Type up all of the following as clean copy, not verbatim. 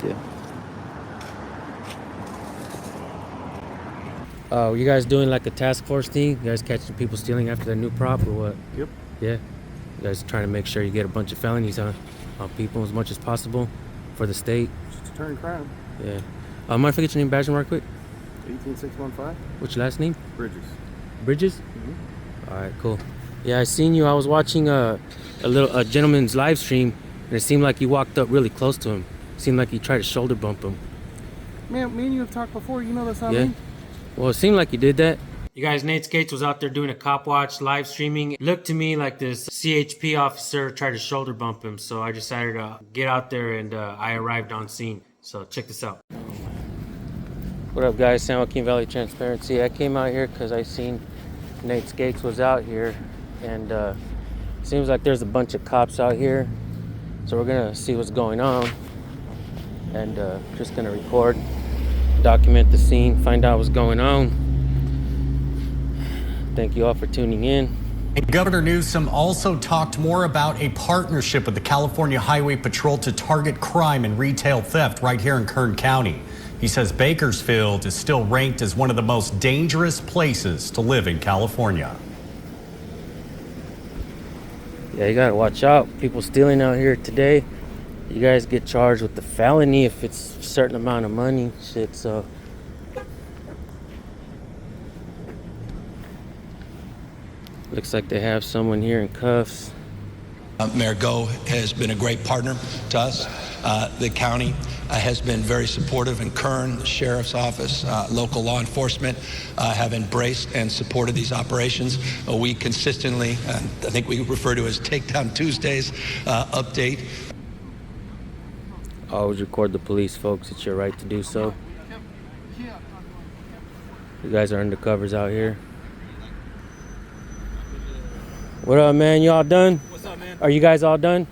Yeah. You guys doing like a task force thing? You guys catching people stealing after their new prop or what? Yep. Yeah. You guys trying to make sure you get a bunch of felonies on people as much as possible for the state. Just deterring crime. Yeah. Mind if I get your name, badge, real quick? 18615. What's your last name? Bridges. Bridges? Mm-hmm. All right, cool. Yeah, I seen you. I was watching a gentleman's live stream, and it seemed like you walked up really close to him. Seemed like you tried to shoulder bump him. Man, me and you have talked before. You know that's not Yeah. me. Well, it seemed like you did that. You guys, Nate Skates was out there doing a cop watch live streaming. It looked to me like this CHP officer tried to shoulder bump him, so I decided to get out there and I arrived on scene. So check this out. What up, guys? San Joaquin Valley Transparency. I came out here because I seen Nate Skates was out here, and seems like there's a bunch of cops out here. So we're gonna see what's going on, and just gonna record, document the scene, find out what's going on. Thank you all for tuning in. Governor Newsome also talked more about a partnership with the California Highway Patrol to target crime and retail theft right here in Kern County. He says Bakersfield is still ranked as one of the most dangerous places to live in California. Yeah, you gotta watch out. People stealing out here today. You guys get charged with the felony if it's a certain amount of money. Shit, so. Looks like they have someone here in cuffs. Mayor Go has been a great partner to us. The county has been very supportive, and Kern, the sheriff's office, local law enforcement have embraced and supported these operations. We consistently, I think we refer to as Takedown Tuesdays, update. Always record the police, folks. It's your right to do so. You guys are undercovers out here. What up, man? You all done? What's up, man? Are you guys all done?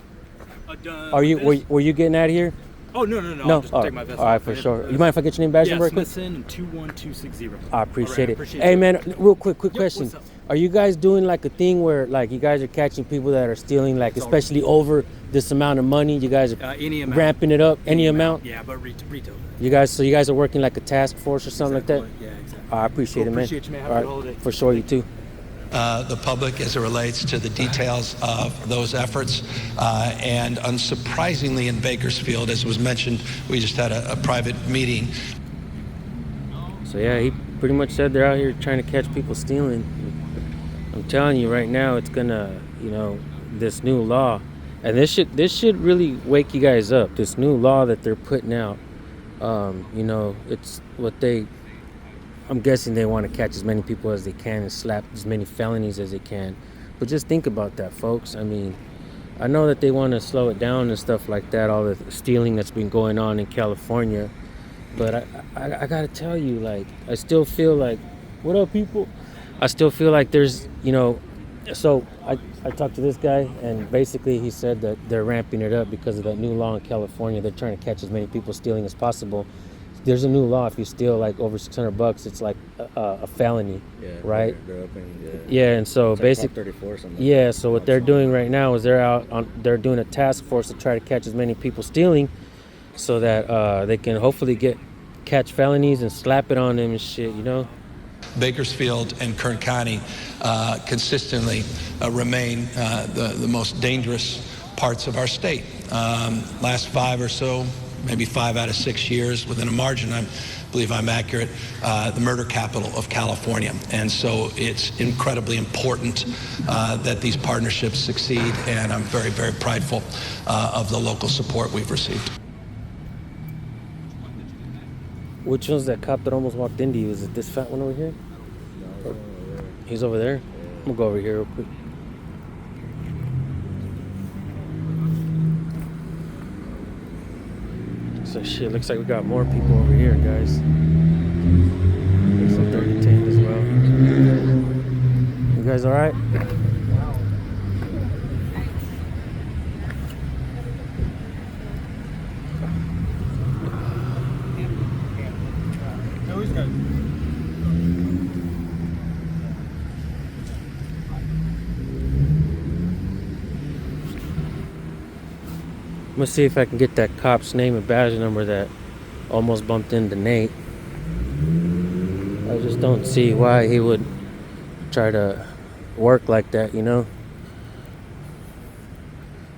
Done. Are you? Were you getting out of here? Oh no. No. I'll just take my vest all right, off. for sure. You mind if I get your name, badge, Yeah, real quick? Smithson 21260. I appreciate All right, it. Hey, man, real quick question. What's up? Are you guys doing like a thing where like you guys are catching people that are stealing, like especially over this amount of money? You guys are Any amount. ramping it up, any amount? Yeah, but retail. You guys are working like a task force or something like that? Yeah, exactly. I appreciate Cool, it, man. appreciate you, man. Have All a right, good holiday. for sure, you too. The public as it relates to the details of those efforts. And unsurprisingly in Bakersfield, as was mentioned, we just had a private meeting. So yeah, he pretty much said they're out here trying to catch people stealing. I'm telling you right now, it's gonna, this new law, and this should really wake you guys up. This new law that they're putting out, it's what I'm guessing they want to catch as many people as they can and slap as many felonies as they can. But just think about that, folks. I mean, I know that they want to slow it down and stuff like that, all the stealing that's been going on in California. But I got to tell you, like, I still feel like, what up, people? I still feel like there's, so I talked to this guy, and basically he said that they're ramping it up because of that new law in California. They're trying to catch as many people stealing as possible. There's a new law. If you steal like over $600, it's like a felony, right? They're open, yeah, and so it's basically, like 34 or something. yeah. So what they're doing right now is they're doing a task force to try to catch as many people stealing, so that they can hopefully catch felonies and slap it on them and shit, Bakersfield and Kern County consistently remain the most dangerous parts of our state. Last 5 or so, maybe 5 out of 6 years, within a margin, I believe I'm accurate, the murder capital of California. And so it's incredibly important that these partnerships succeed, and I'm very, very prideful of the local support we've received. Which one's that cop that almost walked into you? Is it this fat one over here? No, He's over there? I'm gonna go over here real quick. So shit, looks like we got more people over here, guys. Looks like they're detained as well. You guys alright? gonna see if I can get that cop's name and badge number that almost bumped into Nate. I just don't see why he would try to work like that, you know?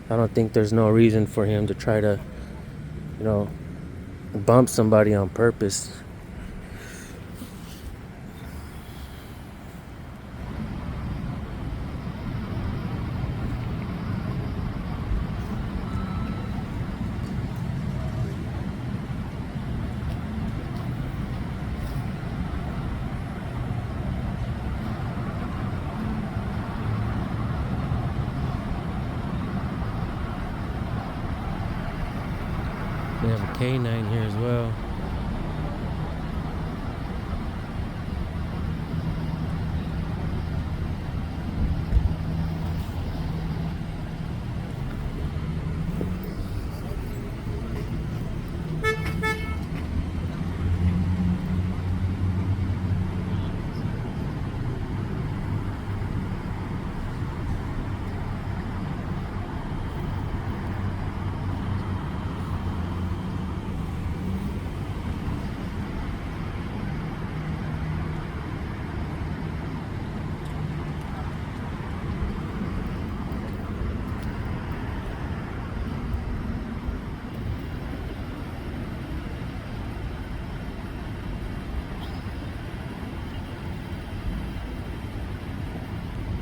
I don't think there's no reason for him to try to, you know, bump somebody on purpose. They have a K9 here as well.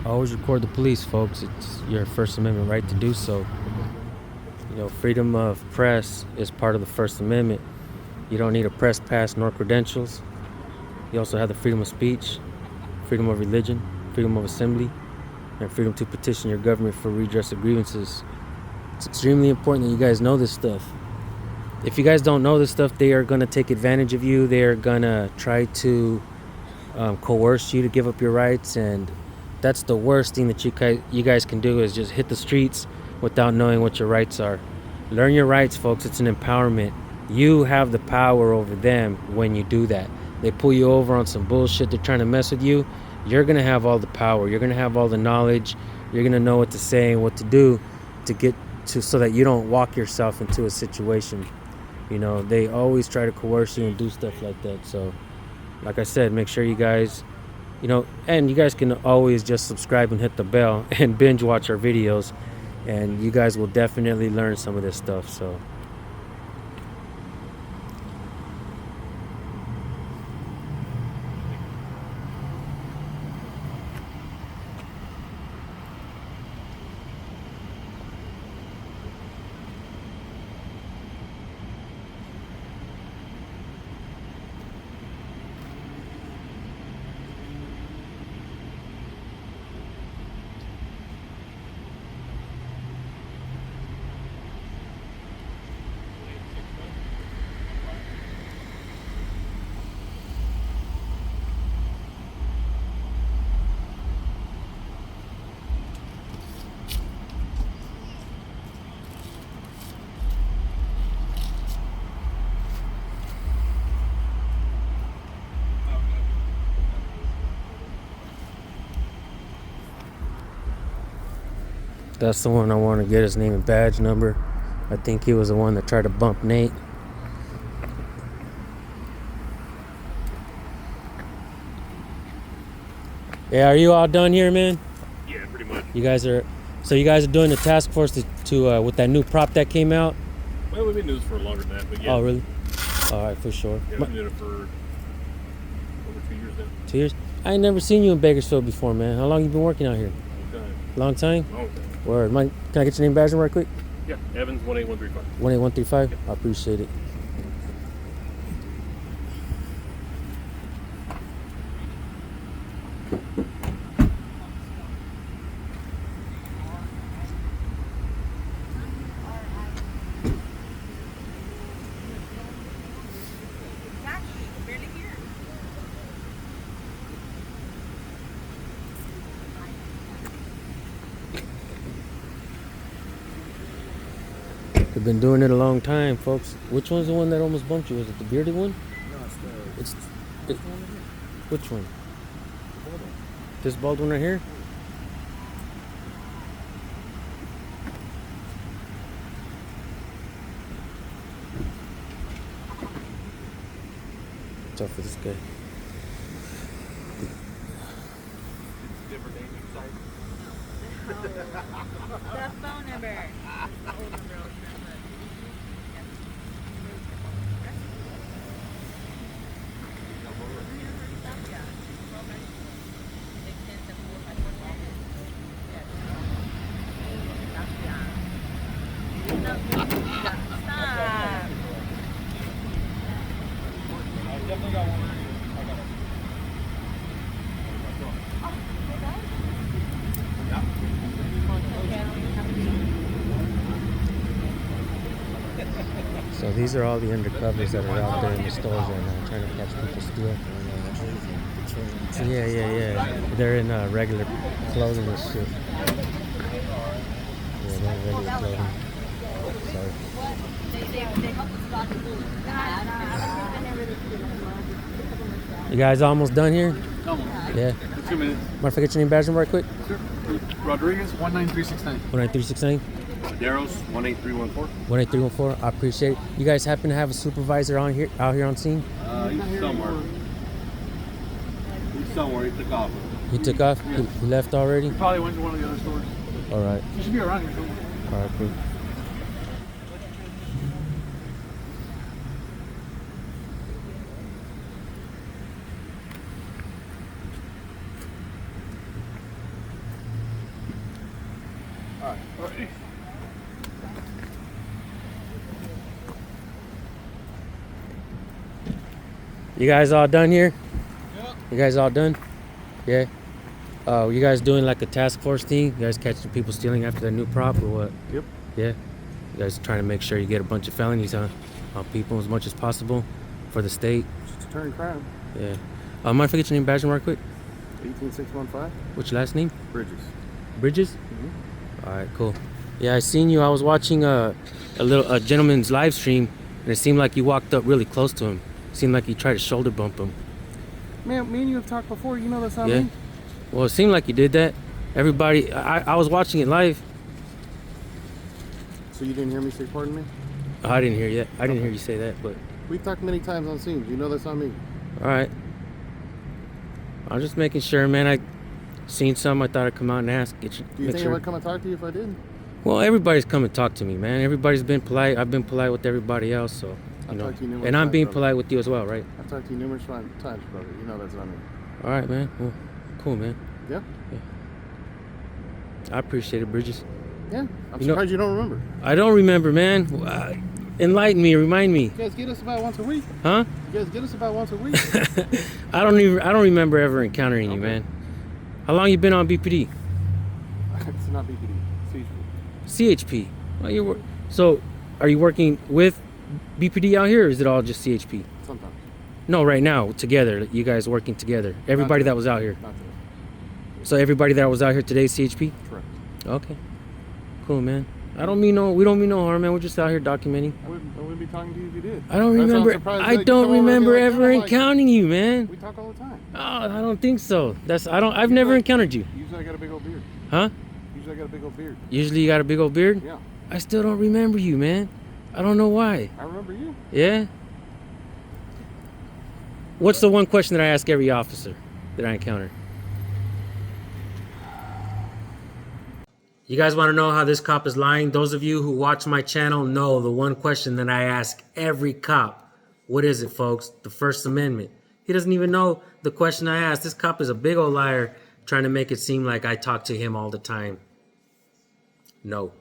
Always record the police, folks. It's your First Amendment right to do so. You know, freedom of press is part of the First Amendment. You don't need a press pass nor credentials. You also have the freedom of speech, freedom of religion, freedom of assembly, and freedom to petition your government for redress of grievances. It's extremely important that you guys know this stuff. If you guys don't know this stuff, they are going to take advantage of you. They are going to try to coerce you to give up your rights, and that's the worst thing that you guys can do, is just hit the streets without knowing what your rights are. Learn your rights, folks. It's an empowerment. You have the power over them when you do that. They pull you over on some bullshit. They're trying to mess with you. You're going to have all the power. You're going to have all the knowledge. You're going to know what to say and what to do to get to, so that you don't walk yourself into a situation. You know, they always try to coerce you and do stuff like that. So, like I said, make sure you guys, you know, and you guys can always just subscribe and hit the bell and binge watch our videos, and you guys will definitely learn some of this stuff. So that's the one I want to get his name and badge number. I think he was the one that tried to bump Nate. Yeah, are you all done here, man? Yeah, pretty much. You guys are doing the task force to with that new prop that came out? Well, we've been doing this for longer than that, but yeah. Oh, really? All right, for sure. Yeah, we've been doing it for over 2 years now. 2 years? I ain't never seen you in Bakersfield before, man. How long you been working out here? Long time? Long time. Word. Can I get your name and badge number right quick? Yeah, Evans 18135. 18135? Yep. I appreciate it. They've been doing it a long time, folks. Which one's the one that almost bumped you? Was it the bearded one? No, It's which one? This bald one right here? Watch out for this guy. The phone number. Stop. So these are all the undercovers that are out there in the stores right now trying to catch people steal. Yeah. They're in regular clothing and shit. Yeah, they're in regular clothing. Sorry. You guys almost done here? Yeah. 2 minutes. Mind if I get your name, badge number right quick? Sure. Rodriguez, 19369. 19369? Daros 18314. 18314. I appreciate it. You guys happen to have a supervisor out here on scene? He's somewhere. He took off. He took off? He left already? Probably went to one of the other stores. All right. He should be around here somewhere. All right, cool. All right. You guys all done here? Yeah. You guys all done? Yeah. You guys doing like a task force thing? You guys catching people stealing after their new prop or what? Yep. Yeah. You guys trying to make sure you get a bunch of felonies on people as much as possible for the state. It's deterring crime. Yeah. Mind if I get your name, badge number right quick? 18615. What's your last name? Bridges. Bridges? Mm-hmm. All right, cool. Yeah, I seen you. I was watching a gentleman's live stream, and it seemed like you walked up really close to him. Seemed like you tried to shoulder bump him. Man, me and you have talked before. You know that's not Yeah. me. Well, it seemed like you did that. Everybody, I was watching it live. So you didn't hear me say pardon me? Oh, I didn't hear you. I didn't hear you say that, but We've talked many times on scenes. You know that's not me. all right. I'm just making sure, man. I seen some. I thought I'd come out and ask. Do you think I would come and talk to you if I did? Well, everybody's come and talk to me, man. Everybody's been polite. I've been polite with everybody else, so I've talked to you numerous and I'm times, being brother. polite with you as well, right? I've talked to you numerous times, brother. You know that's not me. All right, man. Well, cool, man. Yeah? I appreciate it, Bridges. Yeah. I'm You know- surprised you don't remember. I don't remember, man. Enlighten me, remind me, You guys get us about once a week. huh? You guys get us about once a week. I don't remember ever encountering you, Okay. man. How long you been on BPD? It's not BPD. CHP. CHP. Well, so are you working with BPD out here, or is it all just CHP? Sometimes. No, right now together. You guys working together. Everybody that was out here. Not today. So everybody that was out here today is CHP. Correct. Okay. Cool, man. We don't mean no harm, man. We're just out here documenting. I wouldn't be talking to you if you did. I don't That's why I'm remember. surprised I that you don't come over and be remember like, ever "Yeah, like, encountering you, man. We talk all the time. Oh, I don't think so. I've never encountered you. Usually I got a big old beard. Huh? Usually I got a big old beard. Usually you got a big old beard? Yeah. I still don't remember you, man. I don't know why. I remember you. Yeah? What's the one question that I ask every officer that I encounter? You guys want to know how this cop is lying? Those of you who watch my channel know the one question that I ask every cop. What is it, folks? The First Amendment. He doesn't even know the question I asked. This cop is a big old liar trying to make it seem like I talk to him all the time. No.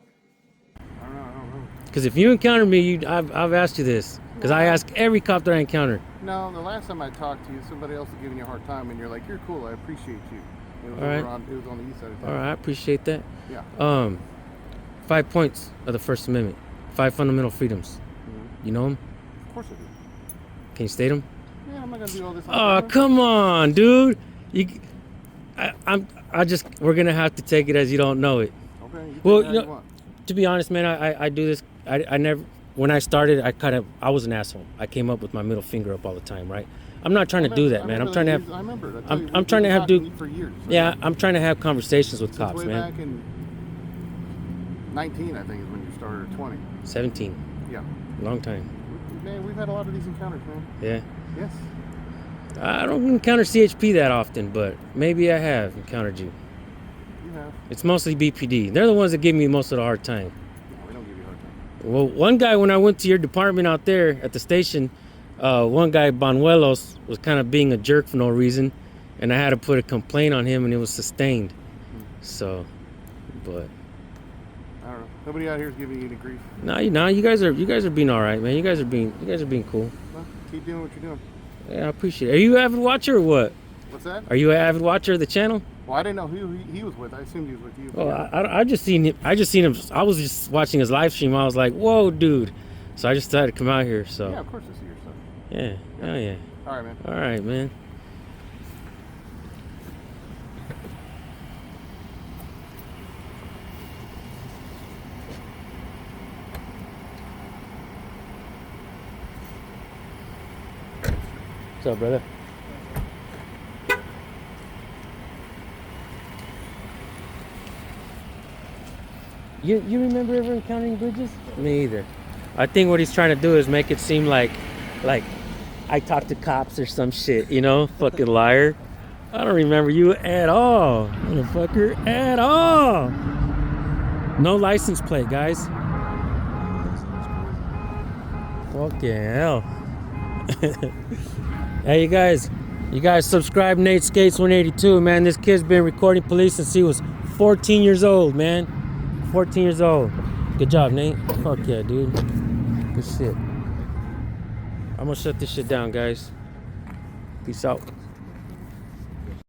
I don't know. Because if you encounter me, I've asked you this. Because I ask every cop that I encounter. No, the last time I talked to you, somebody else was giving you a hard time, and you're like, "You're cool. I appreciate you." It was All right. it was on the east side of town. All right, I appreciate that. Yeah. 5 points of the First Amendment. 5 fundamental freedoms. You know them? Of course I do. Can you state them? Yeah, I'm not gonna do all this. Oh, camera. come on, dude. We're gonna have to take it as you don't know it. Okay. You Well, well, you know, to be honest, man, I do this. I never. When I started, I was an asshole. I came up with my middle finger up all the time, right? I'm not trying to do that, man. I'm trying to have. I remember. I'm trying to have for years. Yeah, I'm trying to have conversations with Since cops, way man. back in 19, I think, is when you started. Or 20. 17, Yeah. long time. Man, we've had a lot of these encounters, man. Yeah. Yes. I don't encounter CHP that often, but maybe I have encountered you. You have. It's mostly BPD. They're the ones that give me most of the hard time. No, we don't give you a hard time. Well, one guy, when I went to your department out there at the station, one guy, Banuelos, was kind of being a jerk for no reason, and I had to put a complaint on him, and it was sustained. So, but I don't know. Nobody out here is giving you any grief. no, you guys are being all right, man. You guys are being cool. Well, keep doing what you're doing. Yeah, I appreciate it. Are you an avid watcher or what? What's that? Are you an avid watcher of the channel? Well, I didn't know who he was with. I assumed he was with you. Well, I just seen him. I was just watching his live stream. I was like, whoa, dude. So I just decided to come out here. So Yeah, of course I see your stuff. yeah, oh yeah. All right, man. All right, man. What's up, brother? You remember ever encountering Bridges? Me either. I think what he's trying to do is make it seem like I talked to cops or some shit, you know? Fucking liar. I don't remember you at all, motherfucker, at all. No license plate, guys. Fucking hell. Hey, you guys subscribe Nate Skates 182, man. This kid's been recording police since he was 14 years old, man. 14 years old. Good job, Nate. Fuck yeah, dude. Good shit. I'm gonna shut this shit down, guys. Peace out.